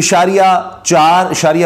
*4,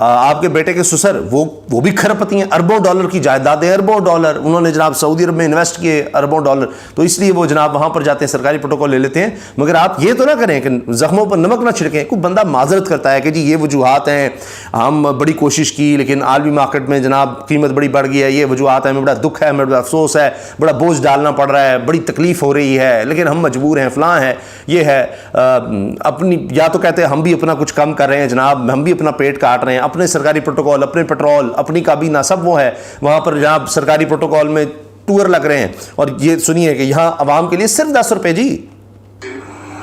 آپ کے بیٹے کے سسر وہ بھی کھرپتی ہیں, اربوں ڈالر کی جائیدادیں, اربوں ڈالر انہوں نے جناب سعودی عرب میں انویسٹ کیے, اربوں ڈالر, تو اس لیے وہ جناب وہاں پر جاتے ہیں, سرکاری پروٹوکول لے لیتے ہیں. مگر آپ یہ تو نہ کریں کہ زخموں پر نمک نہ چھڑکیں. کوئی بندہ معذرت کرتا ہے کہ جی یہ وجوہات ہیں, ہم بڑی کوشش کی لیکن عالمی مارکیٹ میں جناب قیمت بڑی بڑھ گئی ہے, یہ وجوہات ہیں, ہمیں بڑا دکھ ہے, ہمیں بڑا افسوس ہے, بڑا بوجھ ڈالنا پڑ رہا ہے, بڑی تکلیف ہو رہی ہے, لیکن ہم مجبور ہیں, فلاں ہے, یہ ہے. اپنی یا تو کہتے ہیں ہم بھی اپنا کچھ کم کر رہے ہیں جناب, ہم بھی اپنا پیٹ کاٹ رہے ہیں, اپنے سرکاری پروٹوکول, اپنے پیٹرول, اپنی کابینہ, سب وہ ہے وہاں پر جناب سرکاری پروٹوکول میں ٹور لگ رہے ہیں. اور یہ سنیے کہ یہاں عوام کے لیے صرف 10 روپے جی.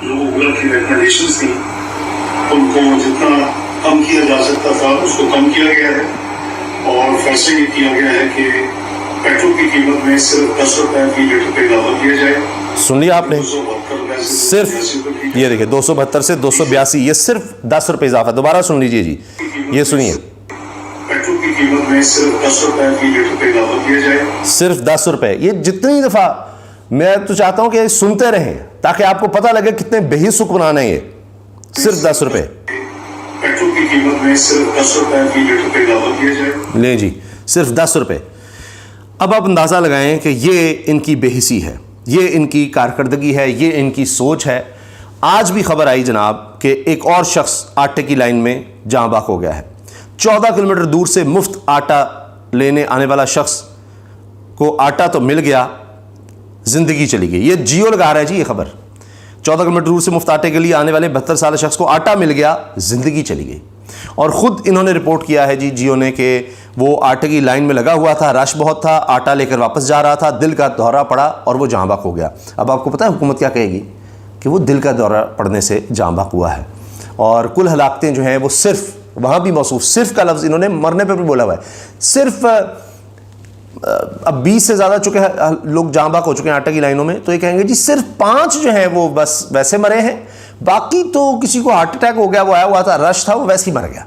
جو گوگل کی ریکمنڈیشنز تھیں ان کو جتنا کم کیا جا سکتا تھا اس کو کم کیا گیا ہے, اور فیصلہ یہ کیا گیا ہے کہ پیٹرول کی قیمت میں صرف 10 روپے فی لیٹر پہ اضافہ کیا جائے. سن لیا آپ نے, صرف یہ دیکھیں 272 سے 282, یہ صرف 10 روپے اضافہ. دوبارہ سن لیجئے جی, یہ سنیے, پیٹرول کی قیمت میں صرف 10 روپے فی لیٹر پہ اضافہ کیا جائے, صرف 10 روپے. یہ جتنی دفعہ میں تو چاہتا ہوں کہ سنتے رہیں تاکہ آپ کو پتہ لگے کتنے بے حس حکمران ہیں. یہ صرف 10 روپے, پیٹرول کی قیمت میں صرف 10 روپے فی لیٹر پہ اضافہ کیا جائے. لیں جی, صرف 10 روپے. اب آپ اندازہ لگائیں کہ یہ ان کی بے حسی ہے, یہ ان کی کارکردگی ہے, یہ ان کی سوچ ہے. آج بھی خبر آئی جناب کہ ایک اور شخص آٹے کی لائن میں جاں بحق ہو گیا ہے. 14 کلومیٹر دور سے مفت آٹا لینے آنے والا شخص کو آٹا تو مل گیا, زندگی چلی گئی. یہ جیو لگا رہا ہے جی یہ خبر. 14 کلومیٹر دور سے مفت آٹے کے لیے آنے والے 72 سالہ شخص کو آٹا مل گیا, زندگی چلی گئی. اور خود انہوں نے رپورٹ کیا ہے جی جیو نے کہ وہ آٹے کی لائن میں لگا ہوا تھا, رش بہت تھا, آٹا لے کر واپس جا رہا تھا, دل کا دورہ پڑا اور وہ جاں بحق ہو گیا. اب آپ کو پتہ ہے حکومت کیا کہے گی کہ وہ دل کا دورہ پڑنے سے جاں بحق ہوا ہے. اور کل ہلاکتیں جو ہیں وہ صرف وہاں بھی موصوف, صرف کا لفظ انہوں نے مرنے پہ بھی بولا ہوا ہے. صرف اب 20 سے زیادہ چکے لوگ جاں بحق ہو چکے ہیں آٹے کی لائنوں میں, تو یہ کہیں گے جی صرف 5 جو ہیں وہ بس ویسے مرے ہیں, باقی تو کسی کو ہارٹ اٹیک ہو گیا, وہ آیا ہوا تھا, رش تھا, وہ ویسے ہی مر گیا.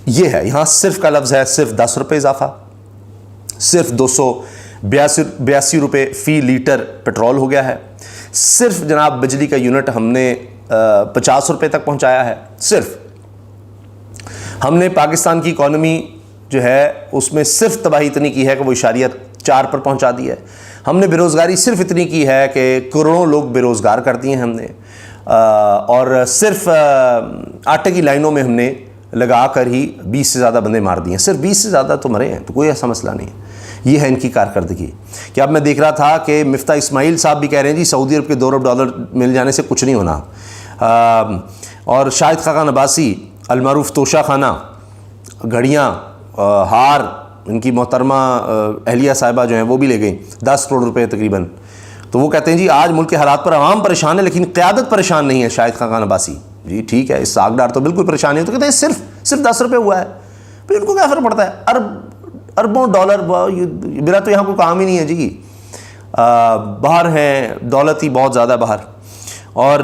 یہ ہے یہاں صرف کا لفظ ہے, صرف 10 روپے اضافہ, صرف 282 روپے فی لیٹر پیٹرول ہو گیا ہے, صرف جناب بجلی کا یونٹ ہم نے 50 روپے تک پہنچایا ہے. صرف ہم نے پاکستان کی اکانومی جو ہے اس میں صرف تباہی اتنی کی ہے کہ وہ 4 پر پہنچا دی ہے. ہم نے بے روزگاری صرف اتنی کی ہے کہ کروڑوں لوگ بے روزگار کر دیے ہیں ہم نے, اور صرف آٹے کی لائنوں میں ہم نے لگا کر ہی 20 سے زیادہ بندے مار دیے ہیں. صرف 20 سے زیادہ تو مرے ہیں, تو کوئی ایسا مسئلہ نہیں ہے. یہ ہے ان کی کارکردگی. کہ اب میں دیکھ رہا تھا کہ مفتاح اسماعیل صاحب بھی کہہ رہے ہیں جی سعودی عرب کے 2 ارب ڈالر مل جانے سے کچھ نہیں ہونا. اور شاہد خاقان عباسی المعروف توشہ خانہ, گھڑیاں, ہار, ان کی محترمہ اہلیہ صاحبہ جو ہیں وہ بھی لے گئیں 10 کروڑ روپے تقریباً. تو وہ کہتے ہیں جی آج ملک کے حالات پر عوام پریشان ہے لیکن قیادت پریشان نہیں ہے. شاہد خاقان عباسی جی ٹھیک ہے, اس ساگدار تو بالکل پریشان نہیں. تو کہتے ہیں صرف 10 روپے ہوا ہے, پھر ان کو کیا فرق پڑتا ہے, اربوں ڈالر. میرا تو یہاں کوئی کام ہی نہیں ہے جی, باہر ہیں, دولت ہی بہت زیادہ باہر. اور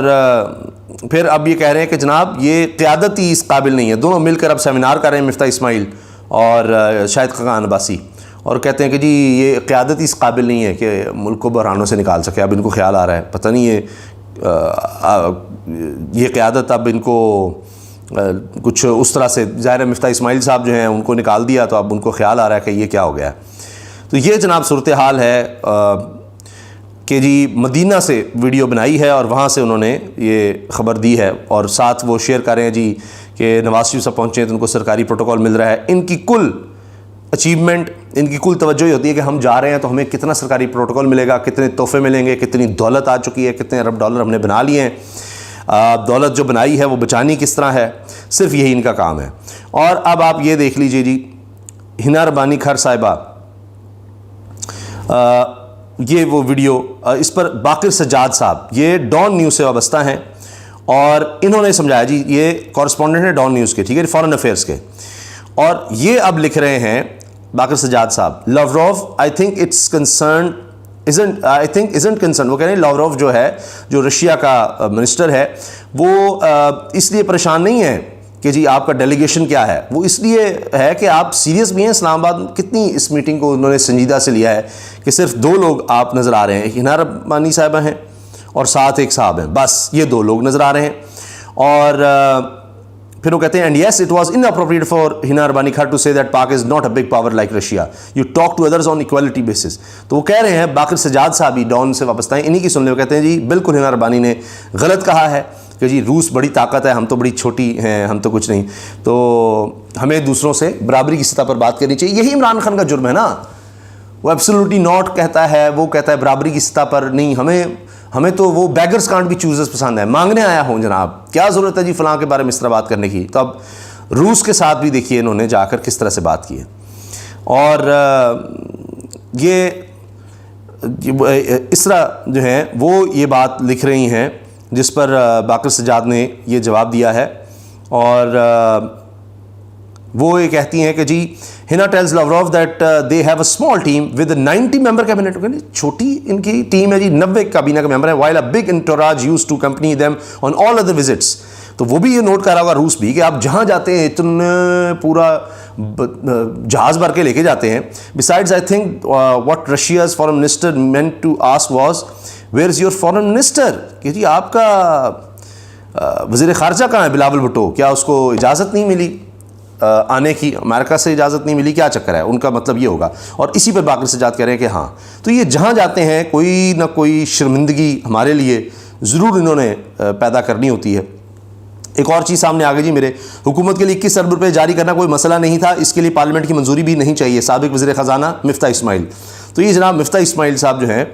پھر اب یہ کہہ رہے ہیں کہ جناب یہ قیادت ہی اس قابل نہیں ہے. دونوں مل کر اب سیمینار کر رہے ہیں مفتاح اسماعیل اور شاہد خاقان عباسی, اور کہتے ہیں کہ جی یہ قیادت ہی اس قابل نہیں ہے کہ ملک کو بحرانوں سے نکال سکے. اب ان کو خیال آ رہا ہے پتہ نہیں یہ قیادت اب ان کو کچھ اس طرح سے, ظاہر مفتاح اسماعیل صاحب جو ہیں ان کو نکال دیا تو اب ان کو خیال آ رہا ہے کہ یہ کیا ہو گیا. تو یہ جناب صورتحال ہے کہ جی مدینہ سے ویڈیو بنائی ہے اور وہاں سے انہوں نے یہ خبر دی ہے, اور ساتھ وہ شیئر کر رہے ہیں جی کہ نواز شریف صاحب پہنچے ہیں تو ان کو سرکاری پروٹوکول مل رہا ہے. ان کی کل اچیومنٹ, ان کی کل توجہ یہ ہوتی ہے کہ ہم جا رہے ہیں تو ہمیں کتنا سرکاری پروٹوکول ملے گا, کتنے تحفے ملیں گے, کتنی دولت آ چکی ہے, کتنے ارب ڈالر ہم نے بنا لیے ہیں, دولت جو بنائی ہے وہ بچانی کس طرح ہے. صرف یہی ان کا کام ہے. اور اب آپ یہ دیکھ لیجئے جی ہنا ربانی کھر صاحبہ, یہ وہ ویڈیو, اس پر باقر سجاد صاحب یہ ڈان نیوز سے وابستہ ہیں اور انہوں نے سمجھایا جی, یہ کورسپونڈنٹ ہیں ڈان نیوز کے, ٹھیک ہے, فارن افیئرس کے, اور یہ اب لکھ رہے ہیں Baqir Sajjad Sahib, Lavrov I think it's concern isn't concerned, وہ کہہ رہے ہیں لاوروف جو ہے, جو رشیا کا منسٹر ہے, وہ اس لیے پریشان نہیں ہے کہ جی آپ کا ڈیلیگیشن کیا ہے, وہ اس لیے ہے کہ آپ سیریس بھی ہیں. اسلام آباد کتنی اس میٹنگ کو انہوں نے سنجیدہ سے لیا ہے کہ صرف 2 لوگ آپ نظر آ رہے ہیں, ہنا ربانی صاحبہ ہیں اور ساتھ ایک صاحب ہیں, بس یہ 2 لوگ نظر آ رہے ہیں. اور پھر وہ کہتے ہیں and yes it was inappropriate for Hina Rabbani Khan to say that Pak is not a big power like Russia you talk to others on equality basis. تو وہ کہہ رہے ہیں باقر سجاد صاحب ہی ڈان سے وابستہ ہیں, انہی کی سن لیں. وہ کہتے ہیں جی بالکل ہنا اربانی نے غلط کہا ہے کہ جی روس بڑی طاقت ہے, ہم تو بڑی چھوٹی ہیں, ہم تو کچھ نہیں, تو ہمیں دوسروں سے برابری کی سطح پر بات کرنی چاہیے. یہی عمران خان کا جرم ہے نا, وہ ایبسولوٹلی ناٹ کہتا ہے, وہ کہتا ہے برابری کی سطح پر نہیں. ہمیں تو وہ بیگرز کانٹ بھی چوزرز پسند ہے, مانگنے آیا ہوں جناب, کیا ضرورت ہے جی فلاں کے بارے میں اس طرح بات کرنے کی. تو اب روس کے ساتھ بھی دیکھیے انہوں نے جا کر کس طرح سے بات کی ہے. اور یہ اس طرح جو ہے وہ یہ بات لکھ رہی ہیں جس پر باقر سجاد نے یہ جواب دیا ہے. اور وہ یہ کہتی ہیں کہ جی ہنا tells Lavrov that they have a small team with 90 member cabinet. چھوٹی ان کی ٹیم ہے جی, 90 کابینہ کے ممبر ہیں. While a big entourage use to company them on all other visits. تو وہ بھی یہ نوٹ کر رہا ہوگا روس بھی کہ آپ جہاں جاتے ہیں اتنے پورا جہاز بھر کے لے کے جاتے ہیں. Besides I think what Russia's foreign minister meant to ask was where is your foreign minister, کہ جی آپ کا وزیر خارجہ کہاں ہے بلاول بھٹو, کیا اس کو اجازت نہیں ملی آنے کی, امریکہ سے اجازت نہیں ملی, کیا چکر ہے ان کا, مطلب یہ ہوگا. اور اسی پر باقر سجاد کہہ رہے ہیں کہ ہاں, تو یہ جہاں جاتے ہیں کوئی نہ کوئی شرمندگی ہمارے لیے ضرور انہوں نے پیدا کرنی ہوتی ہے. ایک اور چیز سامنے آ گئی جی میرے, حکومت کے لیے 21 ارب روپے جاری کرنا کوئی مسئلہ نہیں تھا, اس کے لیے پارلیمنٹ کی منظوری بھی نہیں چاہیے. سابق وزیر خزانہ مفتاح اسماعیل. تو یہ جناب مفتاح اسماعیل صاحب جو ہیں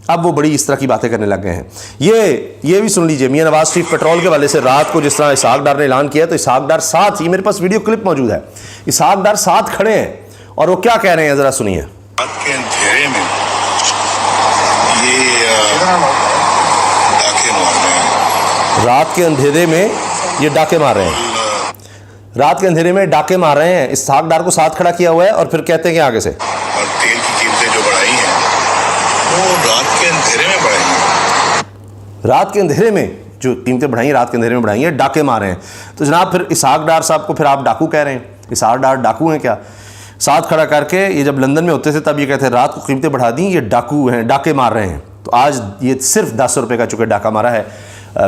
اب وہ بڑی اس طرح کی باتیں کرنے لگ گئے ہیں. یہ بھی سن لیجئے, میاں نواز شریف پیٹرول کے والے سے رات کو جس طرح اسحاق ڈار نے اعلان کیا, تو اسحاق ڈار ساتھ ہی, میرے پاس ویڈیو کلپ موجود ہے, اسحاق ڈار ساتھ کھڑے ہیں اور وہ کیا کہہ رہے ہیں ذرا سنیے. رات کے اندھیرے میں یہ ڈاکے مار رہے ہیں, رات کے اندھیرے میں ڈاکے مار رہے ہیں. اسحاق ڈار کو ساتھ کھڑا کیا ہوا ہے اور پھر کہتے ہیں کہ آگے سے اور تیل کی قیمتیں جو بڑھائی ہیں وہ رات کے اندھیرے میں بڑھائی ہیں, رات کے اندھیرے میں جو قیمتیں بڑھائی ہیں رات کے اندھیرے میں بڑھائی ہیں, ڈاکے مار رہے ہیں. تو جناب پھر اسحاق ڈار صاحب کو پھر آپ ڈاکو کہہ رہے ہیں. اسحاق ڈار ڈاکو ہیں کیا؟ ساتھ کھڑا کر کے یہ جب لندن میں ہوتے تھے تب یہ کہتے ہیں رات کو قیمتیں بڑھا دیں, یہ ڈاکو ہیں, ڈاکے مار رہے ہیں. تو آج یہ صرف 10 روپے کا چونکہ ڈاکہ مارا ہے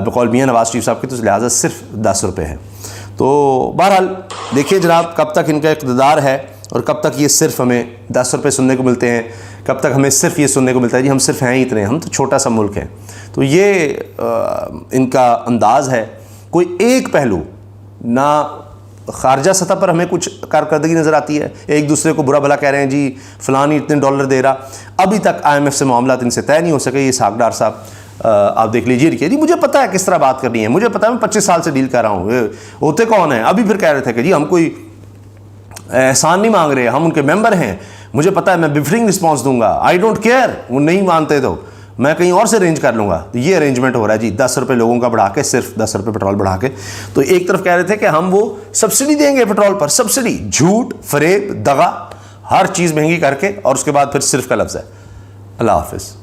بقول میاں نواز شریف صاحب کی, تو لہٰذا صرف 10 روپے ہے. تو بہرحال دیکھیے جناب کب تک ان کا اقتدار ہے اور کب تک یہ صرف ہمیں 10 روپے سننے کو ملتے ہیں, کب تک ہمیں صرف یہ سننے کو ملتا ہے جی ہم صرف ہیں اتنے, ہم تو چھوٹا سا ملک ہیں. تو یہ ان کا انداز ہے. کوئی ایک پہلو نہ خارجہ سطح پر ہمیں کچھ کارکردگی نظر آتی ہے, ایک دوسرے کو برا بھلا کہہ رہے ہیں جی فلانی اتنے ڈالر دے رہا. ابھی تک IMF سے معاملات ان سے طے نہیں ہو سکے. یہ اسحاق ڈار صاحب آپ دیکھ لیجیے کہ جی مجھے پتہ ہے کس طرح بات کرنی ہے, مجھے پتہ ہے میں 25 سال سے ڈیل کر رہا ہوں, ہوتے کون ہیں. ابھی پھر کہہ رہے تھے کہ جی ہم کوئی احسان نہیں مانگ رہے, ہم ان کے ممبر ہیں, مجھے پتہ ہے میں بفرنگ رسپانس دوں گا, آئی ڈونٹ کیئر. وہ نہیں مانتے تو میں کہیں اور سے ارینج کر لوں گا. یہ ارینجمنٹ ہو رہا ہے جی 10 روپے لوگوں کا بڑھا کے, صرف 10 روپے پیٹرول بڑھا کے. تو ایک طرف کہہ رہے تھے کہ ہم وہ سبسڈی دیں گے پیٹرول پر, سبسڈی, جھوٹ, فریب, دغا, ہر چیز مہنگی کر کے, اور اس کے بعد پھر صرف کا لفظ ہے. اللہ حافظ.